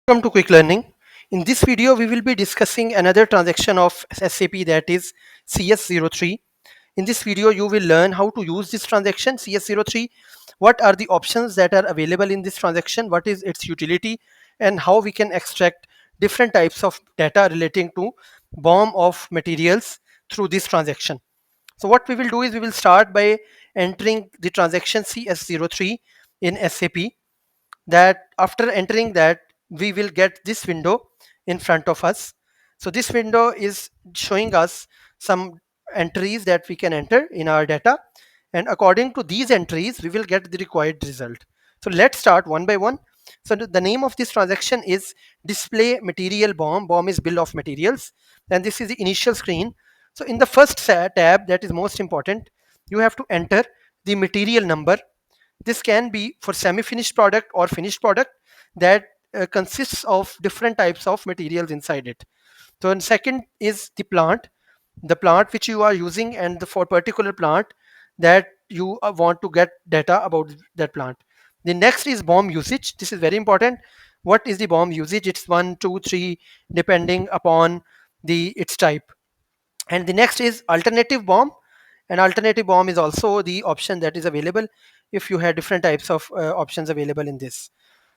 Welcome to Quick Learning. In this video, we will be discussing another transaction of SAP, that is CS03. In this video, you will learn how to use this transaction CS03, what are the options that are available in this transaction, what is its utility, and how we can extract different types of data relating to BOM of materials through this transaction. So what we will do is we will start by entering the transaction CS03 in SAP. That after entering that, we will get this window in front of us. So this window is showing us some entries that we can enter in our data, and according to these entries we will get the required result. So let's start one by one. So the name of this transaction is display material BOM. BOM is bill of materials, and this is the initial screen. So in the first tab, that is most important, you have to enter the material number. This can be for semi-finished product or finished product that consists of different types of materials inside it. So and second is the plant which you are using, and the for particular plant that you want to get data about that plant. The next is BOM usage. This is very important. What is the BOM usage? It's 1, 2, 3 depending upon the its type. And the next is alternative BOM, and alternative BOM is also the option that is available if you have different types of options available in this.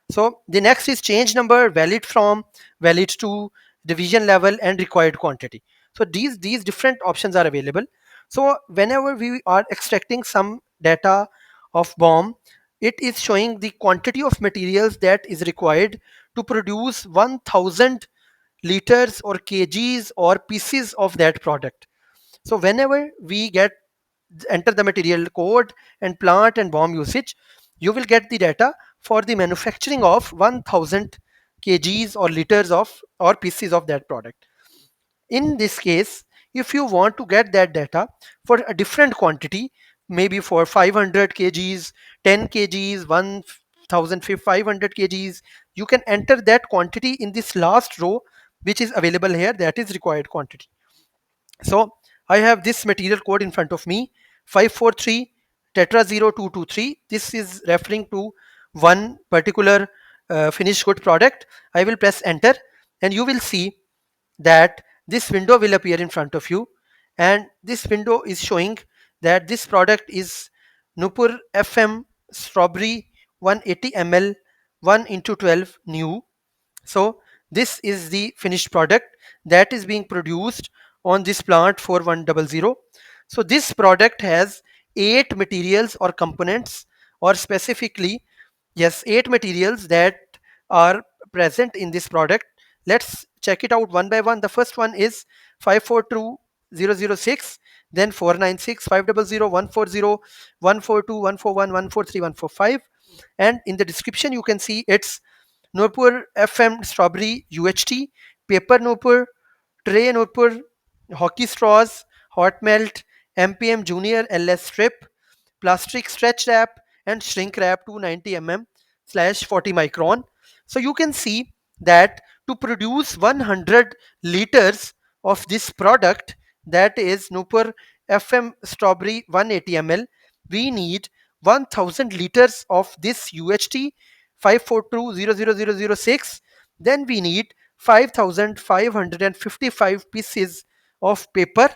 So the next is change number, valid from, valid to, division level, and required quantity. So these different options are available. So whenever we are extracting some data of BOM, it is showing the quantity of materials that is required to produce 1000 liters or kgs or pieces of that product. So whenever we get enter the material code and plant and BOM usage, you will get the data for the manufacturing of 1000 kgs or liters of or pieces of that product. In this case, if you want to get that data for a different quantity, maybe for 500 kgs, 10 kgs, 1500 kgs, you can enter that quantity in this last row which is available here, that is required quantity. So I have this material code in front of me, 543 tetra 0223. This is referring to one particular finished good product. I will press enter, and you will see that this window will appear in front of you, and this window is showing that this product is Nupur FM strawberry 180 ml 1 into 12 new. So this is the finished product that is being produced on this plant 4100. So this product has 8 materials or components, or specifically, yes, 8 materials that are present in this product. Let's check it out one by one. The first one is 542006, then 496, 500, 140, 142, 141, 143, 145. And in the description, you can see it's Nurpur FM Strawberry UHT, Paper Nurpur, Tray Nurpur, Hockey Straws, Hot Melt, MPM Junior LS Strip, Plastic Stretch Wrap, and Shrink Wrap 290 mm/40 micron. So you can see that to produce 100 liters of this product, that is Nupur FM Strawberry 180 ml, we need 1000 liters of this UHT 5420006. Then we need 5555 pieces of paper.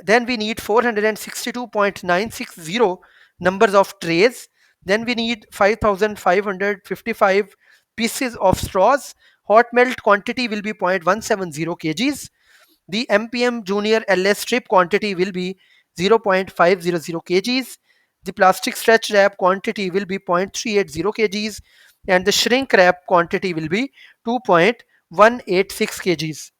Then we need 462.960 numbers of trays. Then we need 5555 pieces of straws. Hot melt quantity will be 0.170 kgs. The MPM junior LS strip quantity will be 0.500 kgs. The plastic stretch wrap quantity will be 0.380 kgs, and the shrink wrap quantity will be 2.186 kgs.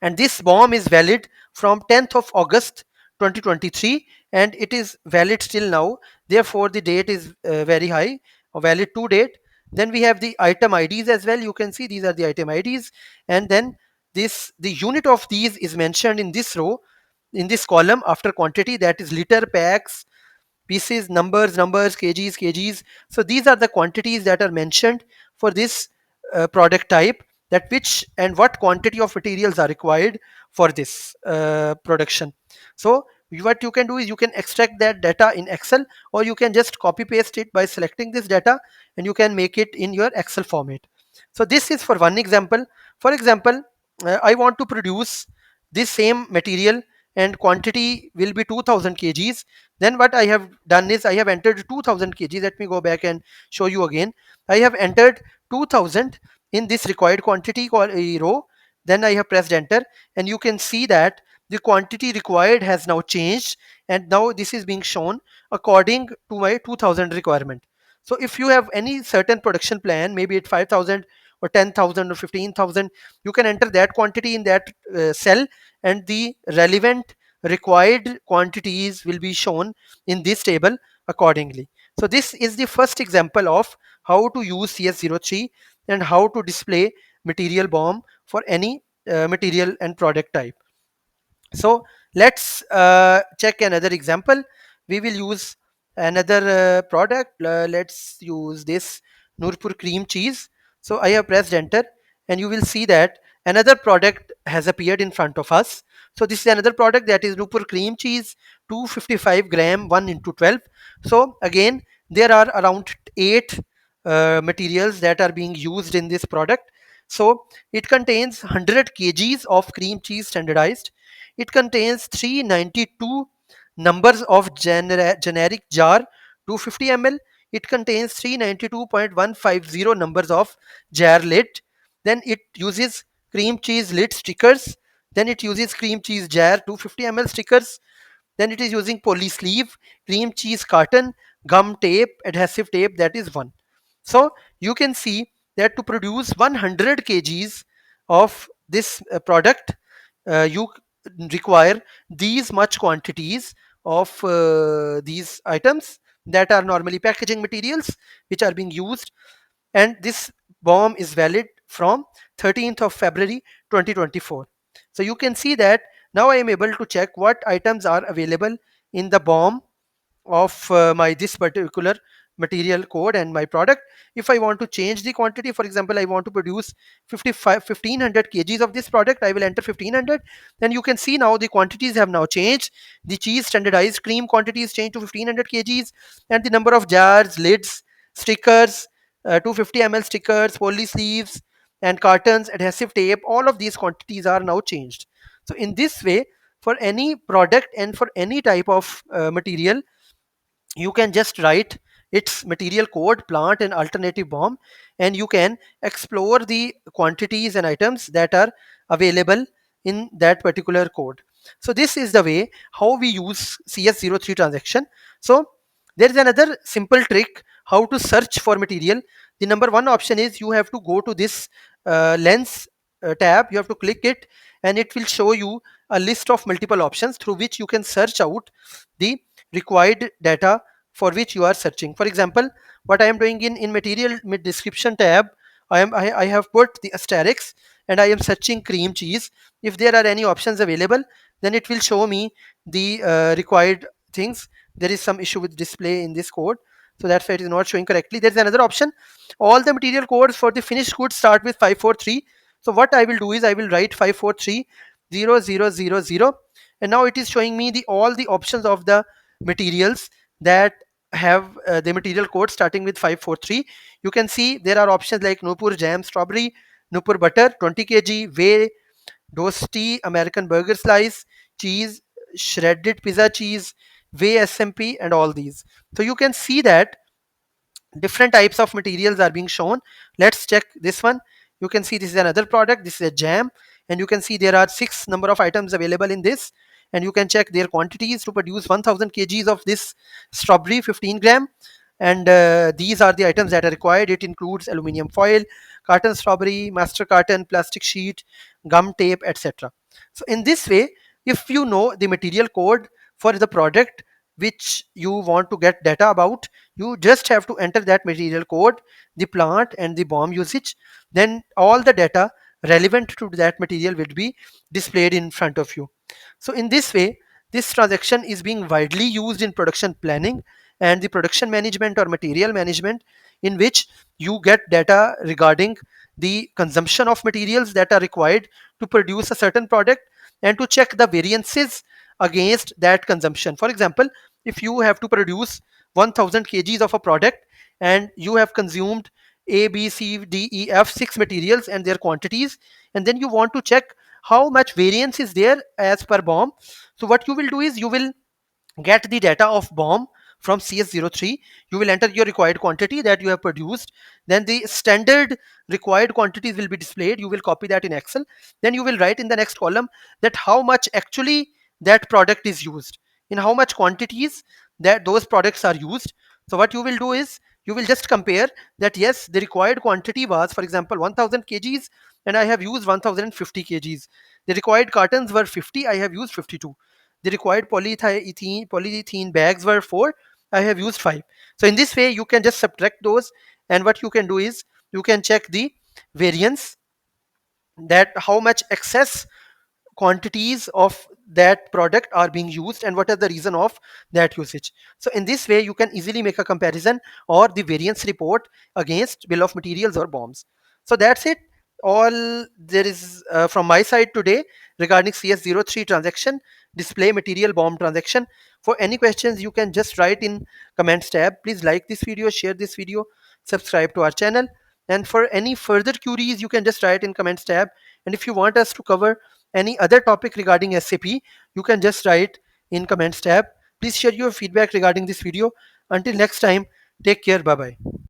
And this BOM is valid from 10th of August 2023, and it is valid still now. Therefore the date is very high, or valid to date. Then we have the item IDs as well. You can see these are the item IDs, and then the unit of these is mentioned in this row, in this column after quantity, that is liter, packs, pieces, numbers, kgs. So these are the quantities that are mentioned for this product type, that which and what quantity of materials are required for this production. So what you can do is you can extract that data in Excel, or you can just copy paste it by selecting this data, and you can make it in your Excel format. So this is for one example. For example, I want to produce this same material and quantity will be 2000 kgs. Then what I have done is I have entered 2000 kgs. Let me go back and show you again. I have entered 2000 in this required quantity row. Then I have pressed enter, and you can see that the quantity required has now changed, and now this is being shown according to my 2000 requirement. So if you have any certain production plan, maybe at 5000 or 10,000 or 15,000, you can enter that quantity in that cell, and the relevant required quantities will be shown in this table accordingly. So this is the first example of how to use CS03 and how to display material BOM for any material and product type. So let's check another example. We will use another product. Let's use this Nurpur cream cheese. So I have pressed enter, and you will see that another product has appeared in front of us. So this is another product, that is Nurpur cream cheese, 255 gram 1 into 12. So again, there are around 8 materials that are being used in this product. So it contains 100 kgs of cream cheese standardized. It contains 392 numbers of generic jar 250 ml. It contains 392.150 numbers of jar lid. Then it uses cream cheese lid stickers. Then it uses cream cheese jar 250 ml stickers. Then it is using poly sleeve, cream cheese carton, gum tape, adhesive tape, that is one. So you can see that to produce 100 kgs of this product, you require these much quantities of these items that are normally packaging materials which are being used. And this BOM is valid from 13th of February 2024. So you can see that now I am able to check what items are available in the BOM of my this particular material code and my product. If I want to change the quantity, for example, I want to produce 1500 kgs of this product, I will enter 1500. Then you can see now the quantities have now changed. The cheese standardized cream quantity is changed to 1500 kgs, and the number of jars, lids, stickers, 250 ml stickers, poly sleeves, and cartons, adhesive tape, all of these quantities are now changed. So in this way, for any product and for any type of material, you can just write its material code, plant, and alternative BOM, and you can explore the quantities and items that are available in that particular code. So this is the way how we use CS03 transaction. So there is another simple trick how to search for material. The number one option is you have to go to this lens tab. You have to click it, and it will show you a list of multiple options through which you can search out the required data for which you are searching. For example, what I am doing in material mid description tab, I have put the asterisk, and I am searching cream cheese. If there are any options available, then it will show me the required things. There is some issue with display in this code, so that's why it is not showing correctly. There is another option. All the material codes for the finished goods start with 543. So what I will do is I will write 5430000, and now it is showing me the all the options of the materials that have the material code starting with 543. You can see there are options like Nupur jam strawberry, Nupur butter 20 kg, Way Dosti American burger slice, cheese, shredded pizza cheese, Way SMP, and all these. So you can see that different types of materials are being shown. Let's check this one. You can see this is another product. This is a jam, and you can see there are 6 number of items available in this, and you can check their quantities to produce 1000 kgs of this strawberry 15 gram. And these are the items that are required. It includes aluminum foil, carton strawberry, master carton, plastic sheet, gum tape, etc. So in this way, if you know the material code for the product which you want to get data about, you just have to enter that material code, the plant, and the BOM usage. Then all the data relevant to that material will be displayed in front of you. So in this way, this transaction is being widely used in production planning and the production management or material management, in which you get data regarding the consumption of materials that are required to produce a certain product, and to check the variances against that consumption. For example, if you have to produce 1000 kgs of a product and you have consumed A, B, C, D, E, F, 6 materials and their quantities, and then you want to check how much variance is there as per BOM. So what you will do is you will get the data of BOM from CS03. You will enter your required quantity that you have produced. Then the standard required quantities will be displayed. You will copy that in Excel. Then you will write in the next column that how much actually that product is used, in how much quantities that those products are used. So what you will do is you will just compare that yes, the required quantity was, for example, 1000 kgs and I have used 1050 kgs. The required cartons were 50, I have used 52. The required polyethylene bags were 4, I have used 5. So in this way you can just subtract those, and what you can do is you can check the variance, that how much excess quantities of that product are being used and what are the reason of that usage. So in this way you can easily make a comparison or the variance report against bill of materials or BOMs. So that's it, all there is from my side today regarding CS03 transaction, display material BOM transaction. For any questions you can just write in comments tab. Please like this video, share this video, subscribe to our channel, and for any further queries you can just write in comments tab. And if you want us to cover any other topic regarding SAP, you can just write in comments tab. Please share your feedback regarding this video. Until next time, take care. Bye bye.